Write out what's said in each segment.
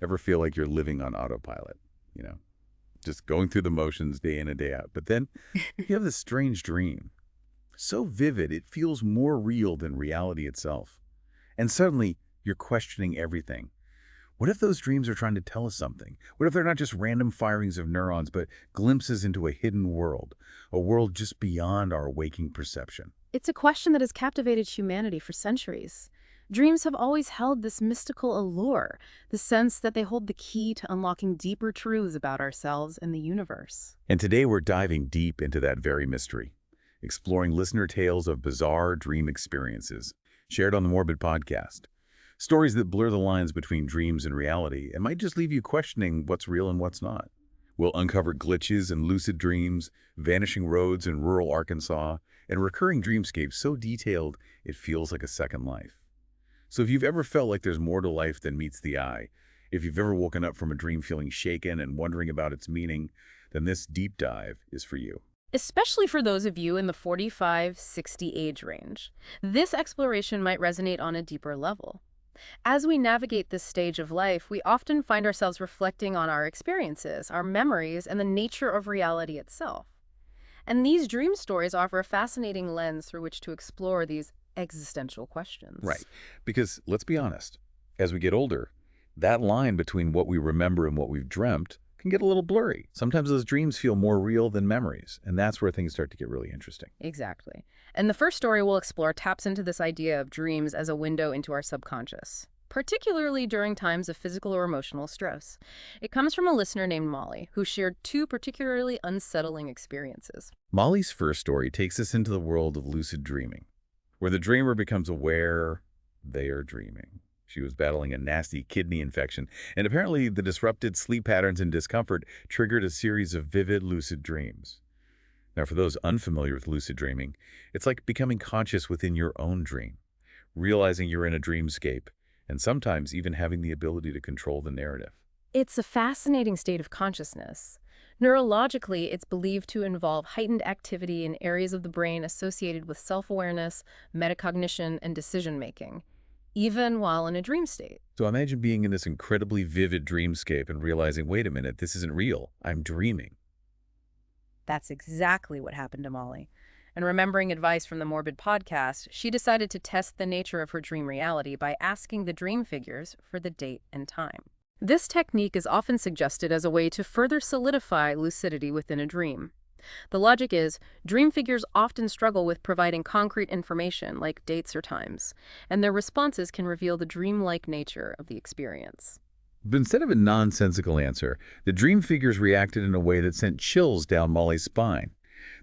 Ever feel like you're living on autopilot, you know, just going through the motions day in and day out. But then you have this strange dream. So vivid, it feels more real than reality itself. And suddenly, you're questioning everything. What if those dreams are trying to tell us something? What if they're not just random firings of neurons, but glimpses into a hidden world, a world just beyond our waking perception? It's a question that has captivated humanity for centuries. Dreams have always held this mystical allure, the sense that they hold the key to unlocking deeper truths about ourselves and the universe. And today we're diving deep into that very mystery, exploring listener tales of bizarre dream experiences shared on the Morbid podcast. Stories that blur the lines between dreams and reality and might just leave you questioning what's real and what's not. We'll uncover glitches in lucid dreams, vanishing roads in rural Arkansas, and recurring dreamscapes so detailed it feels like a second life. So if you've ever felt like there's more to life than meets the eye, if you've ever woken up from a dream feeling shaken and wondering about its meaning, then this deep dive is for you. Especially for those of you in the 45-60 age range. This exploration might resonate on a deeper level. As we navigate this stage of life, we often find ourselves reflecting on our experiences, our memories, and the nature of reality itself. And these dream stories offer a fascinating lens through which to explore these existential Right. questions. Because let's be honest, as we get older, that line between what we remember and what we've dreamt can get a little blurry. Sometimes those dreams feel more real than memories, and that's where things start to get really interesting. Exactly. And the first story we'll explore taps into this idea of dreams as a window into our subconscious, particularly during times of physical or emotional stress. It comes from a listener named Molly, who shared two particularly unsettling experiences. Molly's first story takes us into the world of lucid dreaming, where the dreamer becomes aware they are dreaming. She was battling a nasty kidney infection, and apparently the disrupted sleep patterns and discomfort triggered a series of vivid lucid dreams. Now, for those unfamiliar with lucid dreaming, it's like becoming conscious within your own dream, realizing you're in a dreamscape, and sometimes even having the ability to control the narrative. It's a fascinating state of consciousness. Neurologically, it's believed to involve heightened activity in areas of the brain associated with self-awareness, metacognition, and decision-making, even while in a dream state. So imagine being in this incredibly vivid dreamscape and realizing, wait a minute, this isn't real. I'm dreaming. That's exactly what happened to Molly. And remembering advice from the Morbid podcast, she decided to test the nature of her dream reality by asking the dream figures for the date and time. This technique is often suggested as a way to further solidify lucidity within a dream. The logic is, dream figures often struggle with providing concrete information like dates or times, and their responses can reveal the dreamlike nature of the experience. But instead of a nonsensical answer, the dream figures reacted in a way that sent chills down Molly's spine.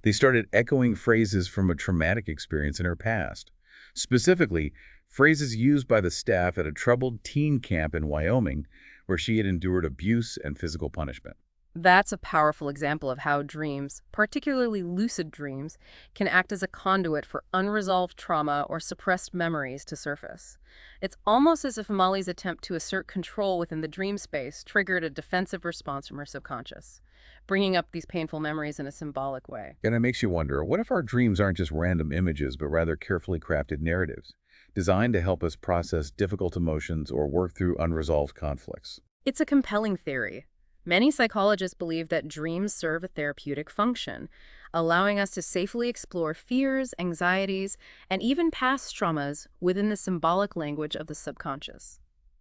They started echoing phrases from a traumatic experience in her past. Specifically, phrases used by the staff at a troubled teen camp in Wyoming, where she had endured abuse and physical punishment. That's a powerful example of how dreams, particularly lucid dreams, can act as a conduit for unresolved trauma or suppressed memories to surface. It's almost as if Molly's attempt to assert control within the dream space triggered a defensive response from her subconscious, bringing up these painful memories in a symbolic way. And it makes you wonder, what if our dreams aren't just random images, but rather carefully crafted narratives, designed to help us process difficult emotions or work through unresolved conflicts? It's a compelling theory. Many psychologists believe that dreams serve a therapeutic function, allowing us to safely explore fears, anxieties, and even past traumas within the symbolic language of the subconscious.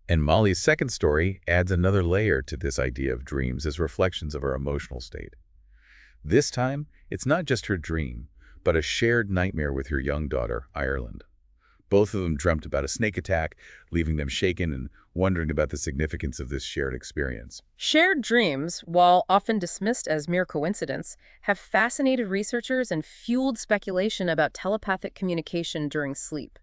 And Molly's second story adds another layer to this idea of dreams as reflections of our emotional state. This time, it's not just her dream, but a shared nightmare with her young daughter, Ireland. Both of them dreamt about a snake attack, leaving them shaken and wondering about the significance of this shared experience. Shared dreams, while often dismissed as mere coincidence, have fascinated researchers and fueled speculation about telepathic communication during sleep.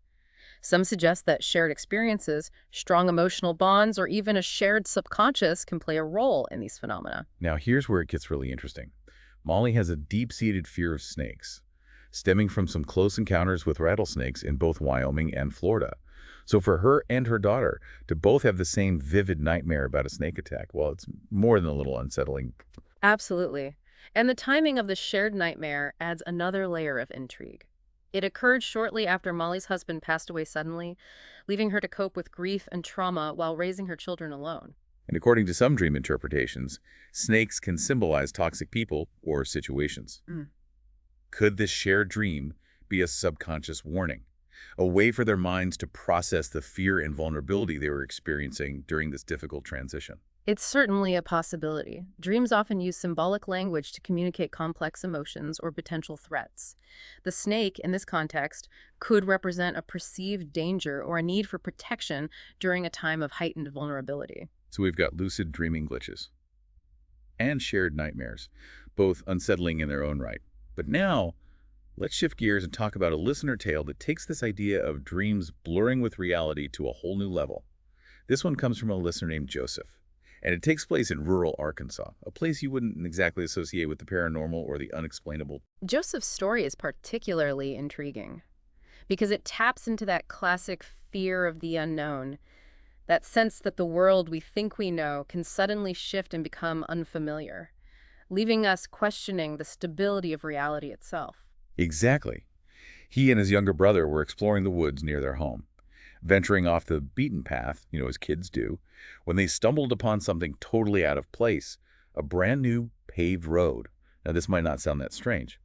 Some suggest that shared experiences, strong emotional bonds, or even a shared subconscious can play a role in these phenomena. Now, here's where it gets really interesting. Molly has a deep-seated fear of snakes, stemming from some close encounters with rattlesnakes in both Wyoming and Florida. So for her and her daughter to both have the same vivid nightmare about a snake attack, well, it's more than a little unsettling. Absolutely. And the timing of the shared nightmare adds another layer of intrigue. It occurred shortly after Molly's husband passed away suddenly, leaving her to cope with grief and trauma while raising her children alone. And according to some dream interpretations, snakes can symbolize toxic people or situations. Could this shared dream be a subconscious warning, a way for their minds to process the fear and vulnerability they were experiencing during this difficult transition? It's certainly a possibility. Dreams often use symbolic language to communicate complex emotions or potential threats. The snake, in this context, could represent a perceived danger or a need for protection during a time of heightened vulnerability. So we've got lucid dreaming glitches and shared nightmares, both unsettling in their own right. But now, let's shift gears and talk about a listener tale that takes this idea of dreams blurring with reality to a whole new level. This one comes from a listener named Joseph, and it takes place in rural Arkansas, a place you wouldn't exactly associate with the paranormal or the unexplainable. Joseph's story is particularly intriguing because it taps into that classic fear of the unknown, that sense that the world we think we know can suddenly shift and become unfamiliar, leaving us questioning the stability of reality itself. Exactly. He and his younger brother were exploring the woods near their home, venturing off the beaten path, as kids do, when they stumbled upon something totally out of place, a brand new paved road. Now, this might not sound that strange,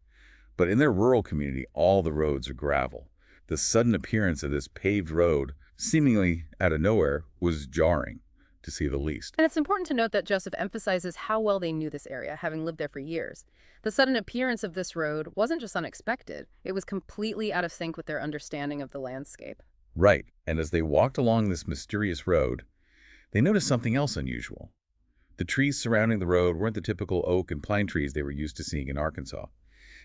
but in their rural community, all the roads are gravel. The sudden appearance of this paved road, seemingly out of nowhere, was jarring, to say the least. And it's important to note that Joseph emphasizes how well they knew this area, having lived there for years. The sudden appearance of this road wasn't just unexpected, it was completely out of sync with their understanding of the landscape. Right, and as they walked along this mysterious road, they noticed something else unusual. The trees surrounding the road weren't the typical oak and pine trees they were used to seeing in Arkansas.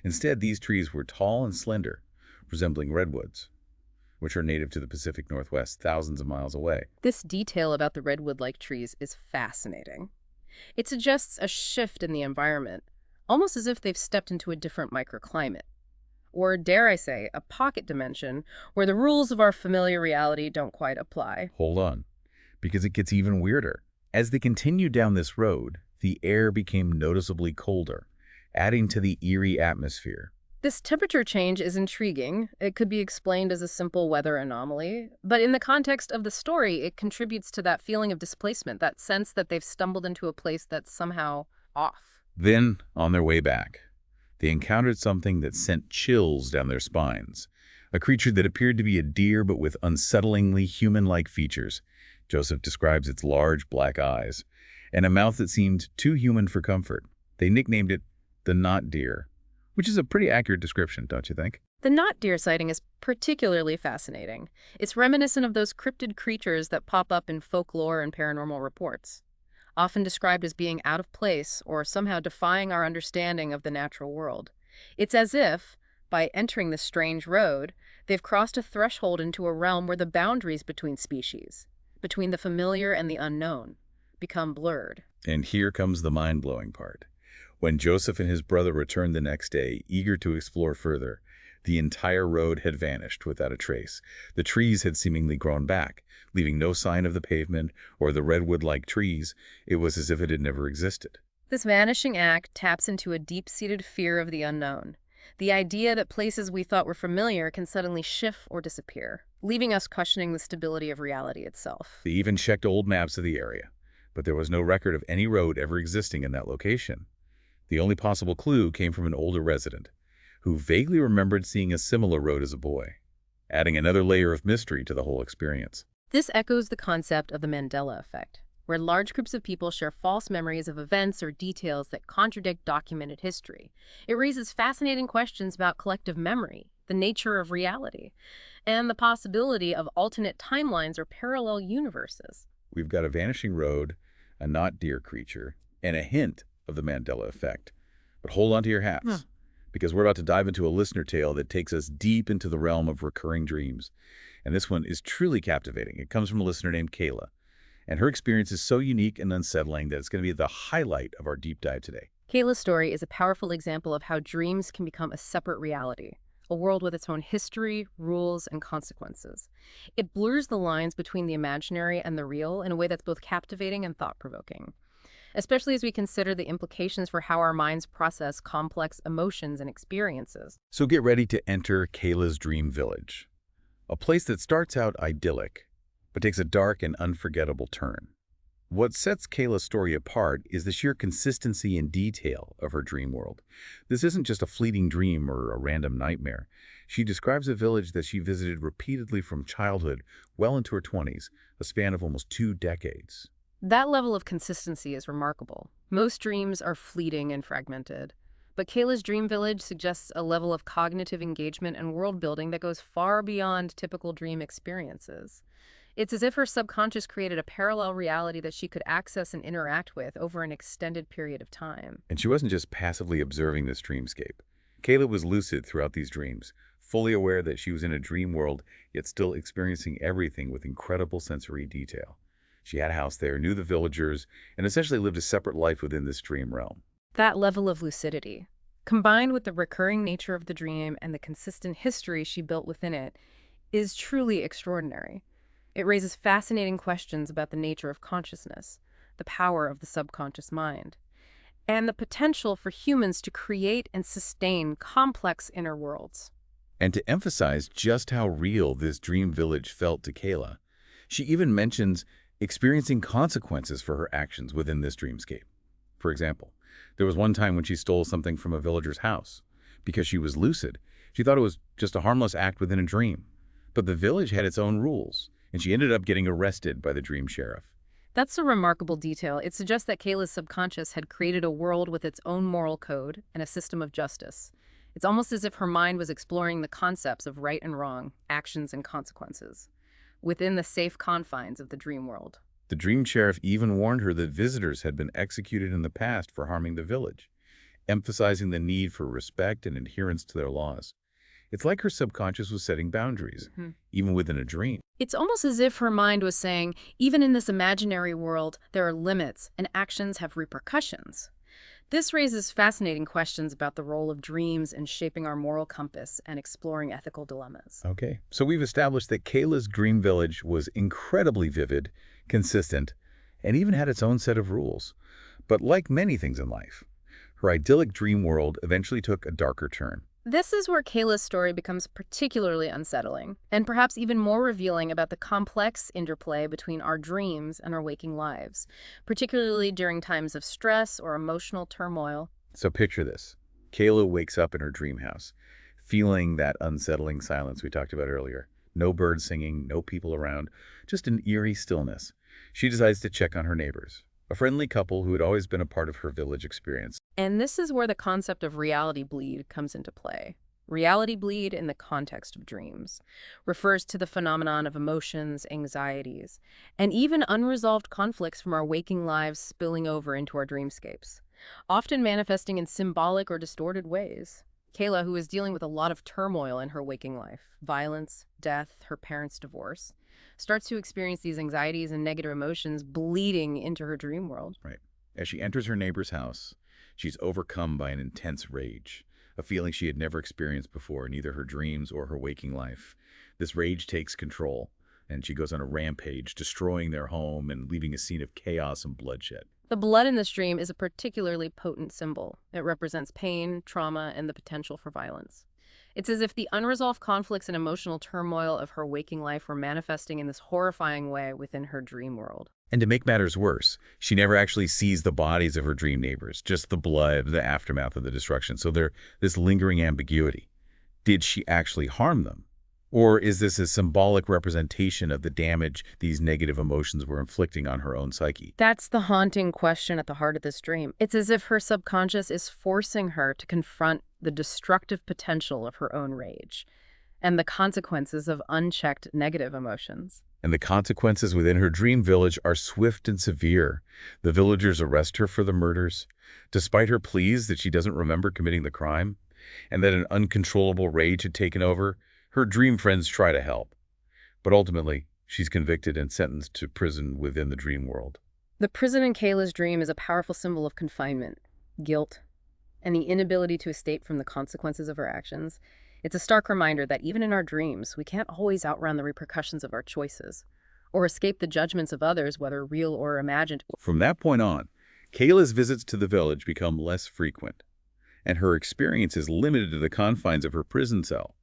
Instead, these trees were tall and slender, resembling redwoods, which are native to the Pacific Northwest, thousands of miles away. This detail about the redwood-like trees is fascinating. It suggests a shift in the environment, almost as if they've stepped into a different microclimate. Or, dare I say, a pocket dimension where the rules of our familiar reality don't quite apply. Hold on, because it gets even weirder. As they continued down this road, the air became noticeably colder, adding to the eerie atmosphere. This temperature change is intriguing. It could be explained as a simple weather anomaly, but in the context of the story, it contributes to that feeling of displacement, that sense that they've stumbled into a place that's somehow off. Then, on their way back, they encountered something that sent chills down their spines, a creature that appeared to be a deer but with unsettlingly human-like features. Joseph describes its large black eyes and a mouth that seemed too human for comfort. They nicknamed it the not deer, which is a pretty accurate description, don't you think? The not deer sighting is particularly fascinating. It's reminiscent of those cryptid creatures that pop up in folklore and paranormal reports, often described as being out of place or somehow defying our understanding of the natural world. It's as if, by entering this strange road, they've crossed a threshold into a realm where the boundaries between species, between the familiar and the unknown, become blurred. And here comes the mind-blowing part. When Joseph and his brother returned the next day, eager to explore further, the entire road had vanished without a trace. The trees had seemingly grown back, leaving no sign of the pavement or the redwood-like trees. It was as if it had never existed. This vanishing act taps into a deep-seated fear of the unknown, the idea that places we thought were familiar can suddenly shift or disappear, leaving us questioning the stability of reality itself. They even checked old maps of the area, but there was no record of any road ever existing in that location. The only possible clue came from an older resident, who vaguely remembered seeing a similar road as a boy, adding another layer of mystery to the whole experience. This echoes the concept of the Mandela effect, where large groups of people share false memories of events or details that contradict documented history. It raises fascinating questions about collective memory, the nature of reality, and the possibility of alternate timelines or parallel universes. We've got a vanishing road, a not deer creature, and a hint of the Mandela effect. But hold on to your hats, because we're about to dive into a listener tale that takes us deep into the realm of recurring dreams. And this one is truly captivating. It comes from a listener named Kayla, and her experience is so unique and unsettling that it's going to be the highlight of our deep dive today. Kayla's story is a powerful example of how dreams can become a separate reality, a world with its own history, rules, and consequences. It blurs the lines between the imaginary and the real in a way that's both captivating and thought-provoking, especially as we consider the implications for how our minds process complex emotions and experiences. So get ready to enter Kayla's dream village, a place that starts out idyllic, but takes a dark and unforgettable turn. What sets Kayla's story apart is the sheer consistency and detail of her dream world. This isn't just a fleeting dream or a random nightmare. She describes a village that she visited repeatedly from childhood well into her 20s, a span of almost 2 decades. That level of consistency is remarkable. Most dreams are fleeting and fragmented. But Kayla's dream village suggests a level of cognitive engagement and world building that goes far beyond typical dream experiences. It's as if her subconscious created a parallel reality that she could access and interact with over an extended period of time. And she wasn't just passively observing this dreamscape. Kayla was lucid throughout these dreams, fully aware that she was in a dream world, yet still experiencing everything with incredible sensory detail. She had a house there, knew the villagers, and essentially lived a separate life within this dream realm. That level of lucidity, combined with the recurring nature of the dream and the consistent history she built within it, is truly extraordinary. It raises fascinating questions about the nature of consciousness, the power of the subconscious mind, and the potential for humans to create and sustain complex inner worlds. And to emphasize just how real this dream village felt to Kayla, she even mentions experiencing consequences for her actions within this dreamscape. For example, there was one time when she stole something from a villager's house. Because she was lucid, she thought it was just a harmless act within a dream. But the village had its own rules, and she ended up getting arrested by the dream sheriff. That's a remarkable detail. It suggests that Kayla's subconscious had created a world with its own moral code and a system of justice. It's almost as if her mind was exploring the concepts of right and wrong, actions and consequences, within the safe confines of the dream world. The dream sheriff even warned her that visitors had been executed in the past for harming the village, emphasizing the need for respect and adherence to their laws. It's like her subconscious was setting boundaries, even within a dream. It's almost as if her mind was saying, even in this imaginary world, there are limits and actions have repercussions. This raises fascinating questions about the role of dreams in shaping our moral compass and exploring ethical dilemmas. Okay, so we've established that Kayla's dream village was incredibly vivid, consistent, and even had its own set of rules. But like many things in life, her idyllic dream world eventually took a darker turn. This is where Kayla's story becomes particularly unsettling, and perhaps even more revealing about the complex interplay between our dreams and our waking lives, particularly during times of stress or emotional turmoil. So picture this. Kayla wakes up in her dream house, feeling that unsettling silence we talked about earlier. No birds singing, no people around, just an eerie stillness. She decides to check on her neighbors, a friendly couple who had always been a part of her village experience. And this is where the concept of reality bleed comes into play. Reality bleed, in the context of dreams, refers to the phenomenon of emotions, anxieties, and even unresolved conflicts from our waking lives spilling over into our dreamscapes, often manifesting in symbolic or distorted ways. Kayla, who is dealing with a lot of turmoil in her waking life, violence, death, her parents' divorce, starts to experience these anxieties and negative emotions bleeding into her dream world. Right. As she enters her neighbor's house, she's overcome by an intense rage, a feeling she had never experienced before in either her dreams or her waking life. This rage takes control, and she goes on a rampage, destroying their home and leaving a scene of chaos and bloodshed. The blood in this dream is a particularly potent symbol. It represents pain, trauma, and the potential for violence. It's as if the unresolved conflicts and emotional turmoil of her waking life were manifesting in this horrifying way within her dream world. And to make matters worse, she never actually sees the bodies of her dream neighbors, just the blood, the aftermath of the destruction. So there's this lingering ambiguity. Did she actually harm them? Or is this a symbolic representation of the damage these negative emotions were inflicting on her own psyche? That's the haunting question at the heart of this dream. It's as if her subconscious is forcing her to confront the destructive potential of her own rage and the consequences of unchecked negative emotions. And the consequences within her dream village are swift and severe. The villagers arrest her for the murders, despite her pleas that she doesn't remember committing the crime, and that an uncontrollable rage had taken over. Her dream friends try to help, but ultimately, she's convicted and sentenced to prison within the dream world. The prison in Kayla's dream is a powerful symbol of confinement, guilt, and the inability to escape from the consequences of our actions. It's a stark reminder that even in our dreams, we can't always outrun the repercussions of our choices, or escape the judgments of others, whether real or imagined. From that point on, Kayla's visits to the village become less frequent, and her experience is limited to the confines of her prison cell.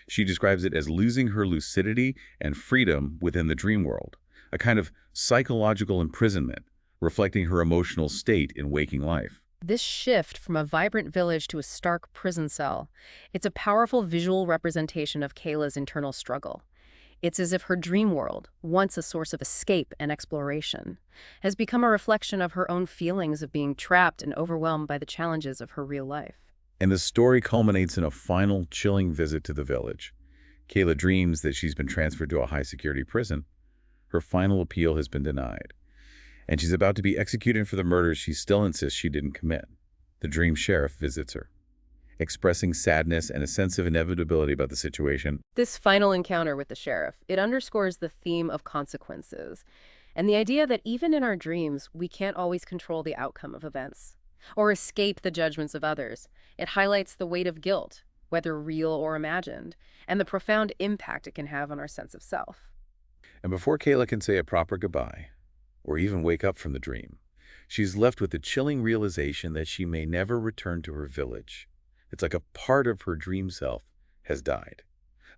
She describes it as losing her lucidity and freedom within the dream world, a kind of psychological imprisonment, reflecting her emotional state in waking life. This shift from a vibrant village to a stark prison cell, it's a powerful visual representation of Kayla's internal struggle. It's as if her dream world, once a source of escape and exploration, has become a reflection of her own feelings of being trapped and overwhelmed by the challenges of her real life. And the story culminates in a final, chilling visit to the village. Kayla dreams that she's been transferred to a high-security prison. Her final appeal has been denied, and she's about to be executed for the murders she still insists she didn't commit. The dream sheriff visits her, expressing sadness and a sense of inevitability about the situation. This final encounter with the sheriff, it underscores the theme of consequences and the idea that even in our dreams, we can't always control the outcome of events or escape the judgments of others. It highlights the weight of guilt, whether real or imagined, and the profound impact it can have on our sense of self. And before Kayla can say a proper goodbye, or even wake up from the dream, she's left with the chilling realization that she may never return to her village. It's like a part of her dream self has died,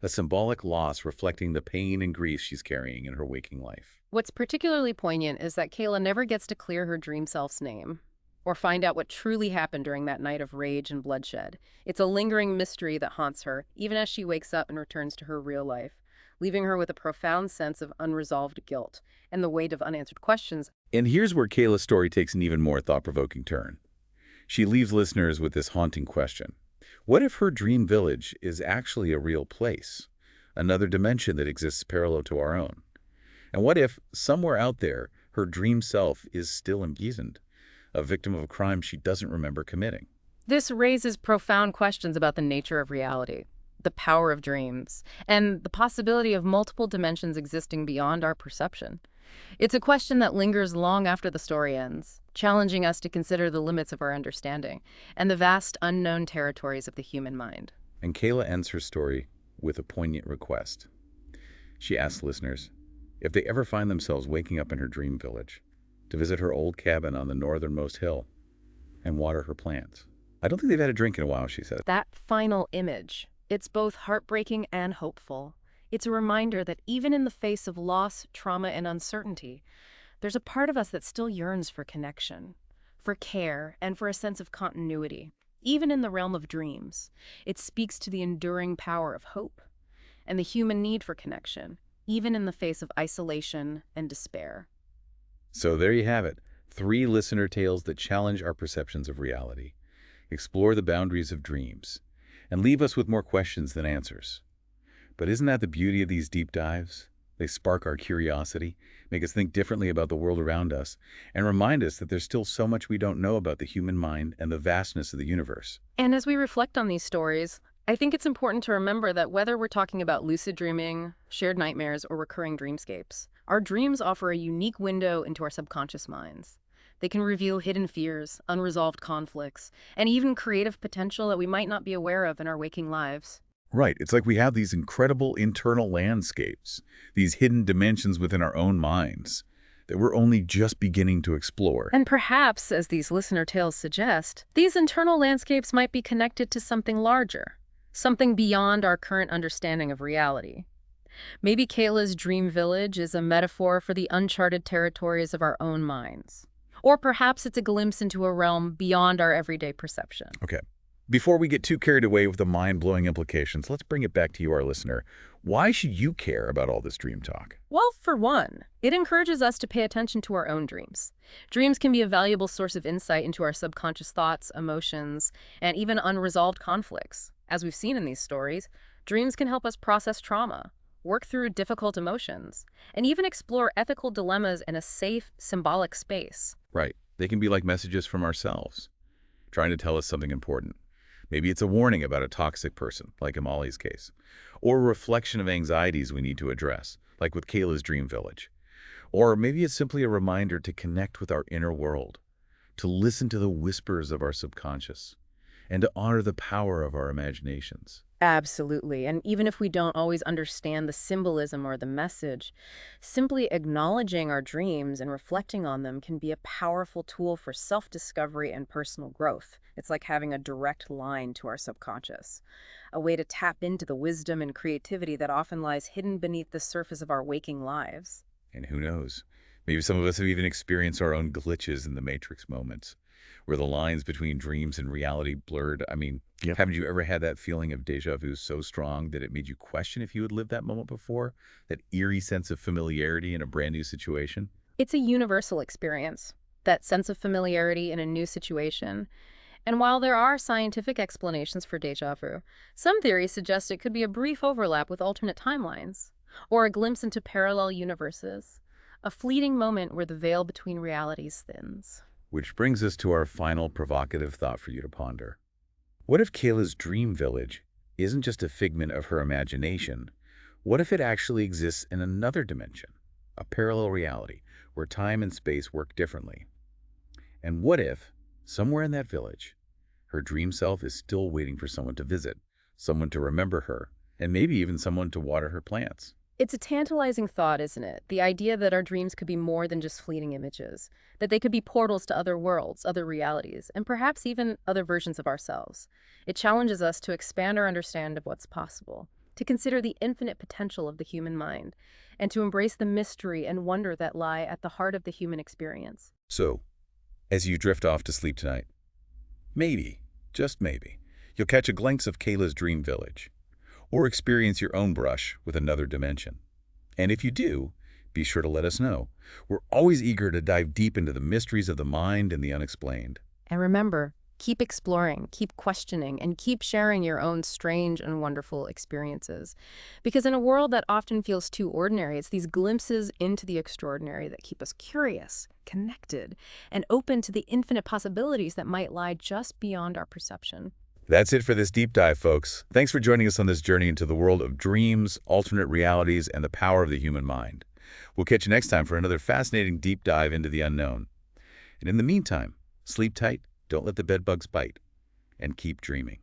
a symbolic loss reflecting the pain and grief she's carrying in her waking life. What's particularly poignant is that Kayla never gets to clear her dream self's name or find out what truly happened during that night of rage and bloodshed. It's a lingering mystery that haunts her, even as she wakes up and returns to her real life, leaving her with a profound sense of unresolved guilt and the weight of unanswered questions. And here's where Kayla's story takes an even more thought-provoking turn. She leaves listeners with this haunting question. What if her dream village is actually a real place, another dimension that exists parallel to our own? And what if, somewhere out there, her dream self is still imprisoned, a victim of a crime she doesn't remember committing? This raises profound questions about the nature of reality, the power of dreams, and the possibility of multiple dimensions existing beyond our perception. It's a question that lingers long after the story ends, challenging us to consider the limits of our understanding and the vast unknown territories of the human mind. And Kayla ends her story with a poignant request. She asks listeners, if they ever find themselves waking up in her dream village, to visit her old cabin on the northernmost hill and water her plants. I don't think they've had a drink in a while, she said. That final image, it's both heartbreaking and hopeful. It's a reminder that even in the face of loss, trauma, and uncertainty, there's a part of us that still yearns for connection, for care, and for a sense of continuity. Even in the realm of dreams, it speaks to the enduring power of hope and the human need for connection, even in the face of isolation and despair. So there you have it, 3 listener tales that challenge our perceptions of reality, explore the boundaries of dreams, and leave us with more questions than answers. But isn't that the beauty of these deep dives? They spark our curiosity, make us think differently about the world around us, and remind us that there's still so much we don't know about the human mind and the vastness of the universe. And as we reflect on these stories, I think it's important to remember that whether we're talking about lucid dreaming, shared nightmares, or recurring dreamscapes, our dreams offer a unique window into our subconscious minds. They can reveal hidden fears, unresolved conflicts, and even creative potential that we might not be aware of in our waking lives. Right, it's like we have these incredible internal landscapes, these hidden dimensions within our own minds that we're only just beginning to explore. And perhaps, as these listener tales suggest, these internal landscapes might be connected to something larger, something beyond our current understanding of reality. Maybe Kayla's dream village is a metaphor for the uncharted territories of our own minds. Or perhaps it's a glimpse into a realm beyond our everyday perception. Okay. Before we get too carried away with the mind-blowing implications, let's bring it back to you, our listener. Why should you care about all this dream talk? Well, for one, it encourages us to pay attention to our own dreams. Dreams can be a valuable source of insight into our subconscious thoughts, emotions, and even unresolved conflicts. As we've seen in these stories, dreams can help us process trauma, work through difficult emotions, and even explore ethical dilemmas in a safe, symbolic space. Right. They can be like messages from ourselves, trying to tell us something important. Maybe it's a warning about a toxic person, like in Molly's case, or a reflection of anxieties we need to address, like with Kayla's dream village. Or maybe it's simply a reminder to connect with our inner world, to listen to the whispers of our subconscious, and to honor the power of our imaginations. Absolutely. And even if we don't always understand the symbolism or the message, simply acknowledging our dreams and reflecting on them can be a powerful tool for self-discovery and personal growth. It's like having a direct line to our subconscious, a way to tap into the wisdom and creativity that often lies hidden beneath the surface of our waking lives. And who knows? Maybe some of us have even experienced our own glitches in the Matrix moments, where the lines between dreams and reality blurred. I mean, Yep. haven't you ever had that feeling of deja vu so strong that it made you question if you had lived that moment before? That eerie sense of familiarity in a brand new situation? It's a universal experience, that sense of familiarity in a new situation. And while there are scientific explanations for deja vu, some theories suggest it could be a brief overlap with alternate timelines, or a glimpse into parallel universes, a fleeting moment where the veil between realities thins. Which brings us to our final provocative thought for you to ponder. What if Kayla's dream village isn't just a figment of her imagination? What if it actually exists in another dimension, a parallel reality, where time and space work differently? And what if, somewhere in that village, her dream self is still waiting for someone to visit, someone to remember her, and maybe even someone to water her plants? It's a tantalizing thought, isn't it? The idea that our dreams could be more than just fleeting images, that they could be portals to other worlds, other realities, and perhaps even other versions of ourselves. It challenges us to expand our understanding of what's possible, to consider the infinite potential of the human mind, and to embrace the mystery and wonder that lie at the heart of the human experience. So, as you drift off to sleep tonight, maybe, just maybe, you'll catch a glimpse of Kayla's dream village, or experience your own brush with another dimension. And if you do, be sure to let us know. We're always eager to dive deep into the mysteries of the mind and the unexplained. And remember, keep exploring, keep questioning, and keep sharing your own strange and wonderful experiences. Because in a world that often feels too ordinary, it's these glimpses into the extraordinary that keep us curious, connected, and open to the infinite possibilities that might lie just beyond our perception. That's it for this deep dive, folks. Thanks for joining us on this journey into the world of dreams, alternate realities, and the power of the human mind. We'll catch you next time for another fascinating deep dive into the unknown. And in the meantime, sleep tight, don't let the bedbugs bite, and keep dreaming.